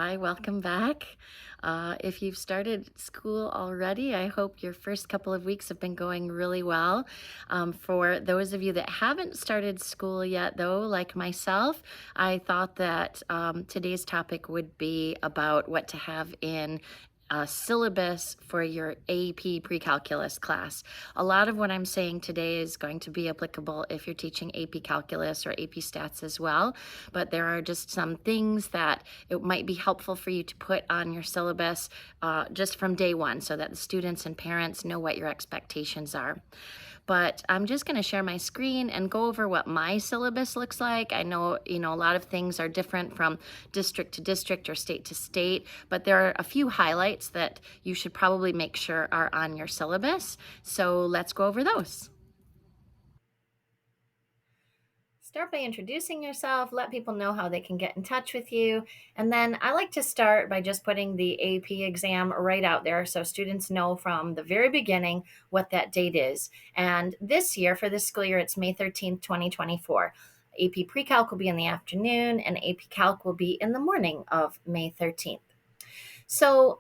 Hi, welcome back. If you've started school already, I hope your first couple of weeks have been going really well. For those of you that haven't started school yet, though, like myself, I thought that today's topic would be about what to have in a syllabus for your AP pre-calculus class. A lot of what I'm saying today is going to be applicable if you're teaching AP calculus or AP stats as well, but there are just some things that it might be helpful for you to put on your syllabus just from day one so that the students and parents know what your expectations are. But I'm just going to share my screen and go over what my syllabus looks like. I know, a lot of things are different from district to district or state to state, but there are a few highlights that you should probably make sure are on your syllabus. So let's go over those. Start by introducing yourself, let people know how they can get in touch with you. And then I like to start by just putting the AP exam right out there so students know from the very beginning what that date is. And this year, for this school year, it's May 13th, 2024. AP PreCalc will be in the afternoon and AP Calc will be in the morning of May 13th. So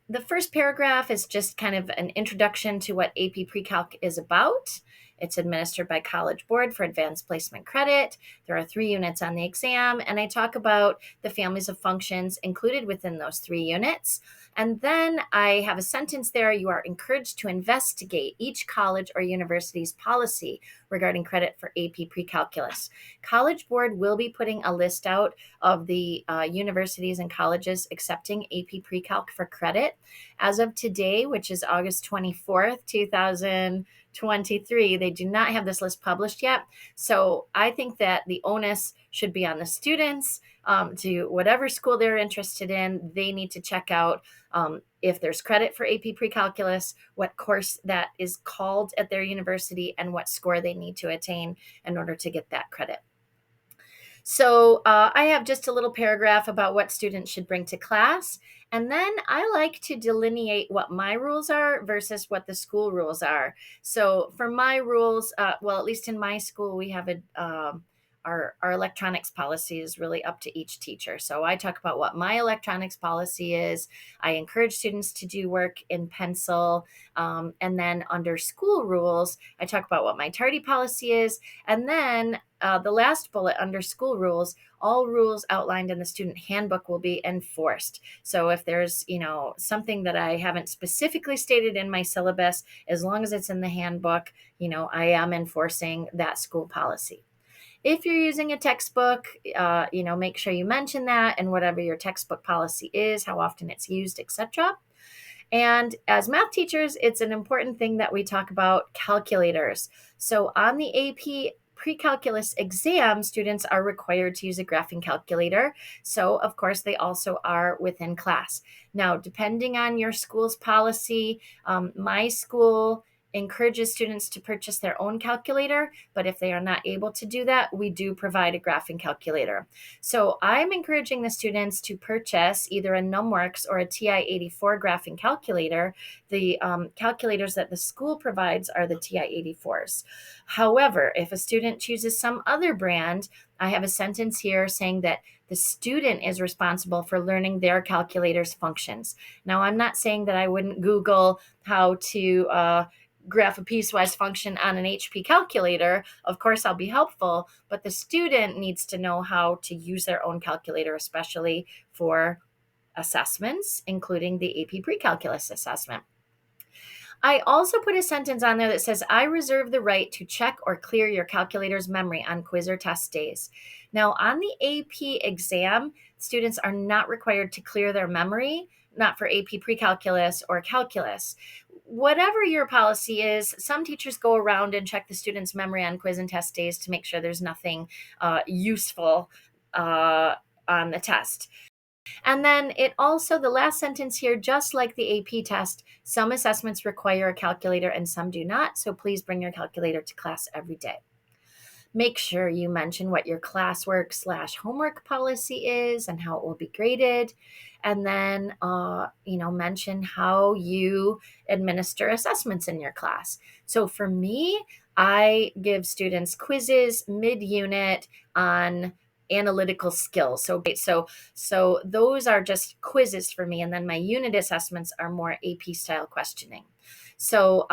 the first paragraph is just kind of an introduction to what AP PreCalc is about. It's administered by College Board for Advanced Placement Credit. There are 3 units on the exam, and I talk about the families of functions included within those 3 units. And then I have a sentence there. You are encouraged to investigate each college or university's policy regarding credit for AP Pre-Calculus. College Board will be putting a list out of the universities and colleges accepting AP Pre-Calc for credit. As of today, which is August 24th, 2023, they do not have this list published yet. So I think that the onus should be on the students to whatever school they're interested in. They need to check out if there's credit for AP Pre-Calculus, what course that is called at their university, and what score they need to attain in order to get that credit. So I have just a little paragraph about what students should bring to class. And then I like to delineate what my rules are versus what the school rules are. So for my rules, well, at least in my school, we have our electronics policy is really up to each teacher. So I talk about what my electronics policy is. I encourage students to do work in pencil. And then under school rules, I talk about what my tardy policy is. And then the last bullet under school rules, all rules outlined in the student handbook will be enforced. So if there's, something that I haven't specifically stated in my syllabus, as long as it's in the handbook, I am enforcing that school policy. If you're using a textbook, make sure you mention that and whatever your textbook policy is, how often it's used, etc. And as math teachers, it's an important thing that we talk about calculators. So on the AP pre-calculus exam, students are required to use a graphing calculator. So of course, they also are within class. Now, depending on your school's policy, my school encourages students to purchase their own calculator, but if they are not able to do that, we do provide a graphing calculator. So I'm encouraging the students to purchase either a NumWorks or a TI-84 graphing calculator. The calculators that the school provides are the TI-84s. However, if a student chooses some other brand, I have a sentence here saying that the student is responsible for learning their calculator's functions. Now, I'm not saying that I wouldn't Google how to graph a piecewise function on an HP calculator. Of course, I'll be helpful, but the student needs to know how to use their own calculator, especially for assessments, including the AP Pre-Calculus assessment. I also put a sentence on there that says, I reserve the right to check or clear your calculator's memory on quiz or test days. Now, on the AP exam, students are not required to clear their memory, not for AP Pre-Calculus or calculus. Whatever your policy is, some teachers go around and check the student's memory on quiz and test days to make sure there's nothing useful on the test. And then it also, the last sentence here, just like the AP test, some assessments require a calculator and some do not. So please bring your calculator to class every day. Make sure you mention what your classwork/homework policy is and how it will be graded. And then, mention how you administer assessments in your class. So for me, I give students quizzes mid-unit on analytical skills. So those are just quizzes for me, and then my unit assessments are more AP style questioning. So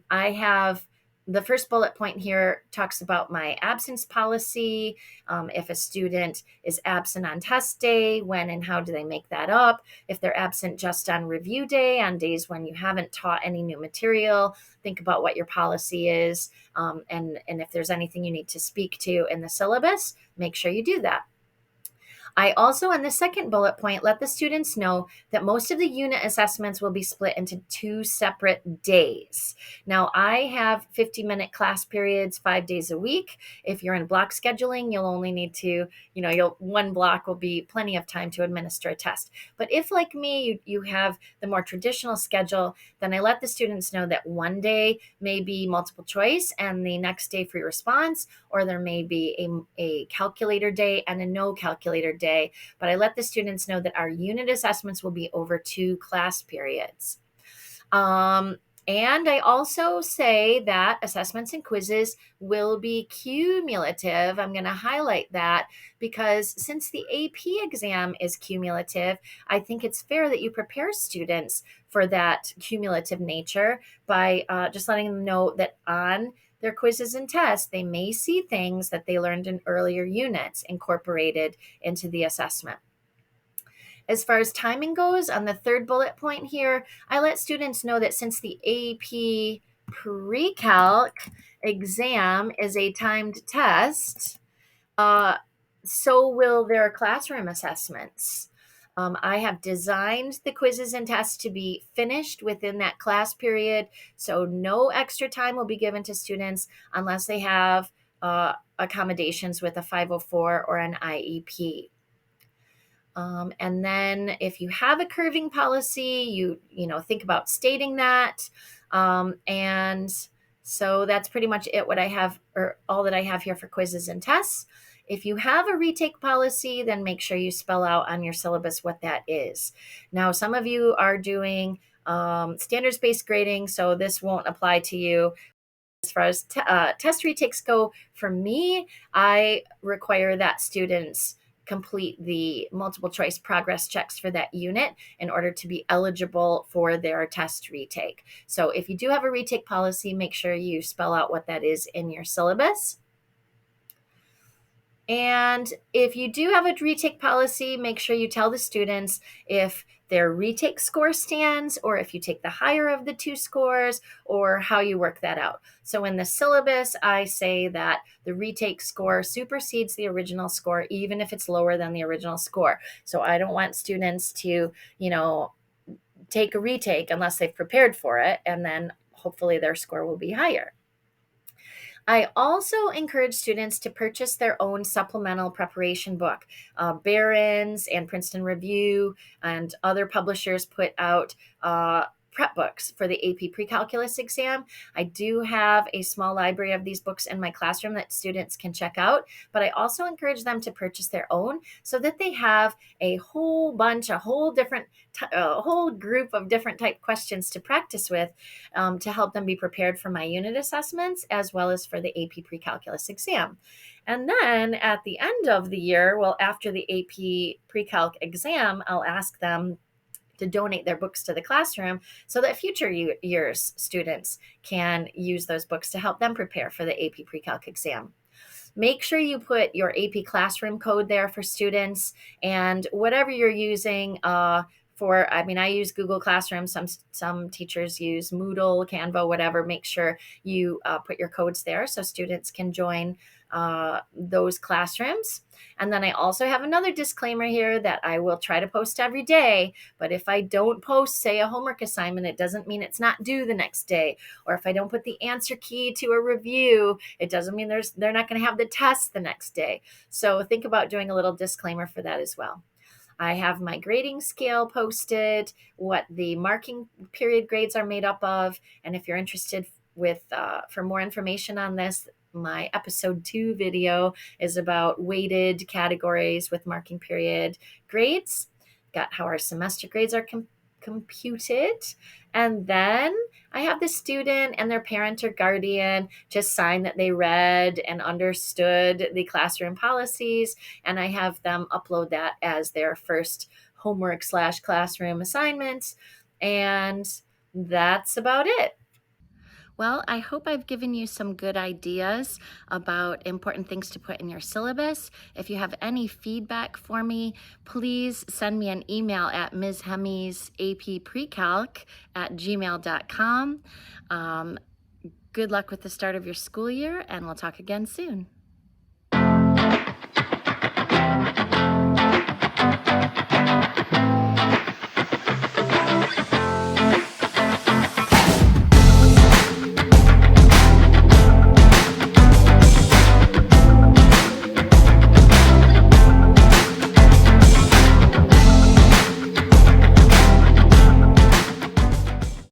I have the first bullet point here talks about my absence policy. If a student is absent on test day, when and how do they make that up? If they're absent just on review day, on days when you haven't taught any new material, think about what your policy is. And if there's anything you need to speak to in the syllabus, make sure you do that. I also, on the second bullet point, let the students know that most of the unit assessments will be split into 2 separate days. Now, I have 50-minute class periods 5 days a week. If you're in block scheduling, you'll only need to, one block will be plenty of time to administer a test. But if, like me, you have the more traditional schedule, then I let the students know that one day may be multiple choice and the next day free response, or there may be a calculator day and a no calculator day. But I let the students know that our unit assessments will be over 2 class periods. And I also say that assessments and quizzes will be cumulative. I'm going to highlight that because since the AP exam is cumulative, I think it's fair that you prepare students for that cumulative nature by just letting them know that on their quizzes and tests, they may see things that they learned in earlier units incorporated into the assessment. As far as timing goes, on the third bullet point here, I let students know that since the AP PreCalc exam is a timed test, so will their classroom assessments. I have designed the quizzes and tests to be finished within that class period, so no extra time will be given to students unless they have accommodations with a 504 or an IEP. And then if you have a curving policy, you think about stating that. And so that's pretty much it, what I have, or all that I have here for quizzes and tests. If you have a retake policy, then make sure you spell out on your syllabus what that is. Now, some of you are doing standards-based grading, so this won't apply to you. As far as test retakes go, for me, I require that students complete the multiple choice progress checks for that unit in order to be eligible for their test retake. So if you do have a retake policy, make sure you spell out what that is in your syllabus. And if you do have a retake policy, make sure you tell the students if their retake score stands, or if you take the higher of the 2 scores, or how you work that out. So in the syllabus, I say that the retake score supersedes the original score, even if it's lower than the original score. So I don't want students to, take a retake unless they've prepared for it, and then hopefully their score will be higher. I also encourage students to purchase their own supplemental preparation book. Barron's and Princeton Review and other publishers put out prep books for the AP Pre-Calculus exam. I do have a small library of these books in my classroom that students can check out, but I also encourage them to purchase their own so that they have a whole group of different type questions to practice with to help them be prepared for my unit assessments as well as for the AP Pre-Calculus exam. And then at the end of the year, after the AP Pre-Calc exam, I'll ask them to donate their books to the classroom so that future years students can use those books to help them prepare for the AP Pre-Calc exam. Make sure you put your AP classroom code there for students, and whatever you're using I use Google Classroom. Some teachers use Moodle, Canva, whatever. Make sure you put your codes there so students can join those classrooms. And then I also have another disclaimer here that I will try to post every day, but if I don't post, say, a homework assignment, it doesn't mean it's not due the next day. Or if I don't put the answer key to a review, it doesn't mean they're not going to have the test the next day. So think about doing a little disclaimer for that as well. I have my grading scale posted, what the marking period grades are made up of, and if you're interested for more information on this, my episode 2 video is about weighted categories with marking period grades. Got how our semester grades are computed. And then I have the student and their parent or guardian just sign that they read and understood the classroom policies, and I have them upload that as their first homework/classroom assignment. And that's about it. Well, I hope I've given you some good ideas about important things to put in your syllabus. If you have any feedback for me, please send me an email at mshemmysapprecalc@gmail.com. Good luck with the start of your school year, and we'll talk again soon.